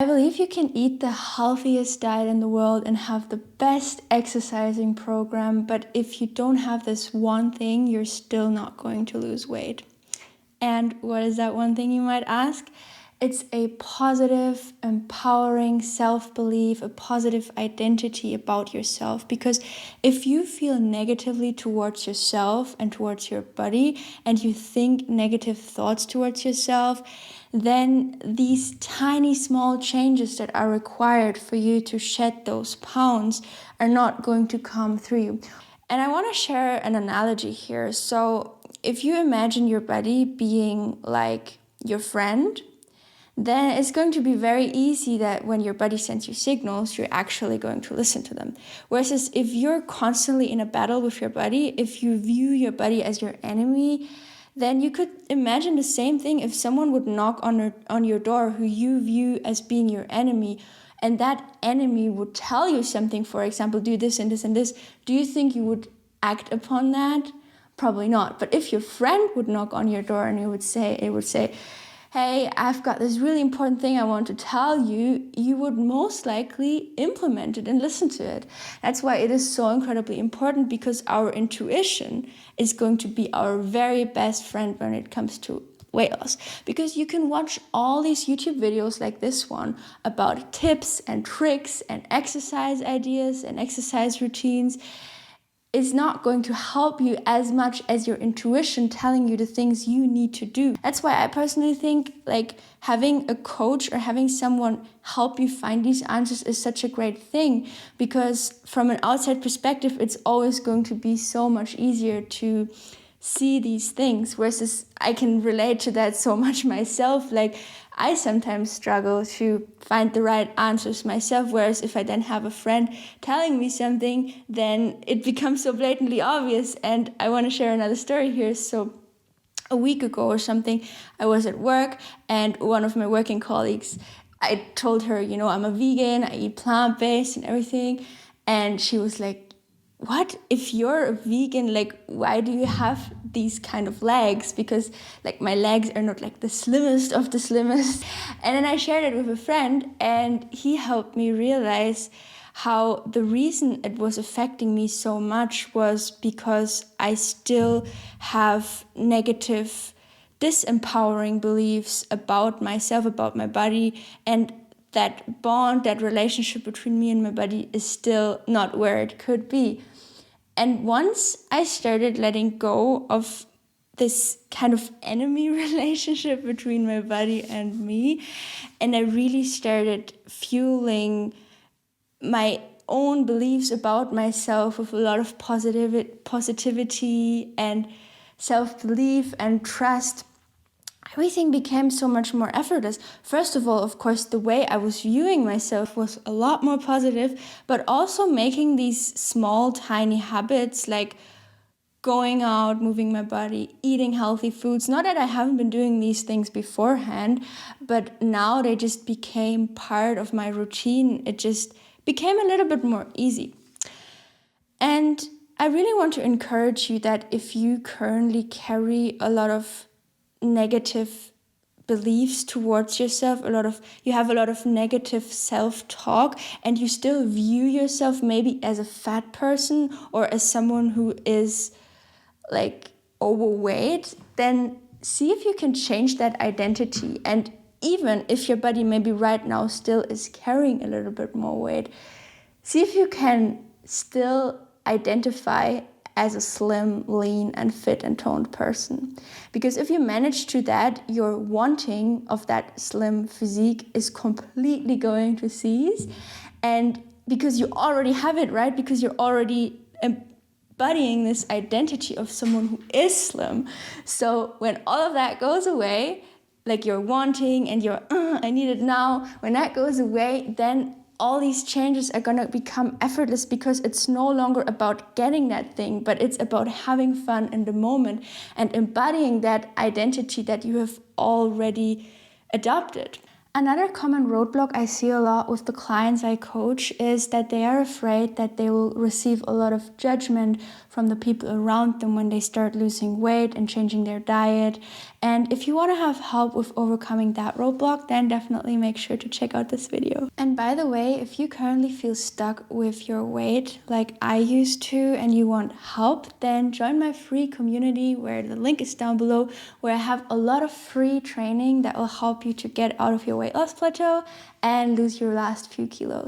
I believe you can eat the healthiest diet in the world and have the best exercising program, but if you don't have this one thing, you're still not going to lose weight. And what is that one thing, you might ask? It's a positive, empowering self-belief, a positive identity about yourself. Because if you feel negatively towards yourself and towards your body, and you think negative thoughts towards yourself, then these tiny small changes that are required for you to shed those pounds are not going to come through you. And I want to share an analogy here. So if you imagine your body being like your friend, then it's going to be very easy that when your body sends you signals, you're actually going to listen to them. Whereas if you're constantly in a battle with your body, if you view your body as your enemy, then you could imagine the same thing if someone would knock on your door who you view as being your enemy, and that enemy would tell you something, for example, do this and this and this. Do you think you would act upon that? Probably not. But if your friend would knock on your door and it would say, hey, I've got this really important thing I want to tell you, you would most likely implement it and listen to it. That's why it is so incredibly important, because our intuition is going to be our very best friend when it comes to weight loss. Because you can watch all these YouTube videos like this one about tips and tricks and exercise ideas and exercise routines. Is not going to help you as much as your intuition telling you the things you need to do. That's why I personally think like having a coach or having someone help you find these answers is such a great thing, because from an outside perspective, it's always going to be so much easier to see these things, whereas I can relate to that so much myself. Like I sometimes struggle to find the right answers myself, whereas if I then have a friend telling me something, then it becomes so blatantly obvious. And I want to share another story here. So a week ago or something, I was at work, and one of my working colleagues, I told her, I'm a vegan, I eat plant-based and everything. And she was like, what? If you're a vegan, like, why do you have these kind of legs? Because like my legs are not like the slimmest of the slimmest. And then I shared it with a friend, and he helped me realize how the reason it was affecting me so much was because I still have negative, disempowering beliefs about myself, about my body, and that bond, that relationship between me and my body is still not where it could be. And once I started letting go of this kind of enemy relationship between my body and me, and I really started fueling my own beliefs about myself with a lot of positivity and self-belief and trust, everything became so much more effortless. First of all, of course, the way I was viewing myself was a lot more positive, but also making these small, tiny habits like going out, moving my body, eating healthy foods. Not that I haven't been doing these things beforehand, but now they just became part of my routine. It just became a little bit more easy. And I really want to encourage you that if you currently carry a lot of negative beliefs towards yourself, you have a lot of negative self-talk, and you still view yourself maybe as a fat person or as someone who is like overweight, then see if you can change that identity. And even if your body maybe right now still is carrying a little bit more weight, see if you can still identify as a slim, lean, and fit and toned person. Because if you manage to that, your wanting of that slim physique is completely going to cease. And because you already have it, right? Because you're already embodying this identity of someone who is slim. So when all of that goes away, like you're wanting and you're, I need it now, when that goes away, then all these changes are going to become effortless, because it's no longer about getting that thing, but it's about having fun in the moment and embodying that identity that you have already adopted. Another common roadblock I see a lot with the clients I coach is that they are afraid that they will receive a lot of judgment from the people around them when they start losing weight and changing their diet. And if you want to have help with overcoming that roadblock, then definitely make sure to check out this video. And by the way, if you currently feel stuck with your weight like I used to and you want help, then join my free community where the link is down below, where I have a lot of free training that will help you to get out of your weight loss plateau and lose your last few kilos.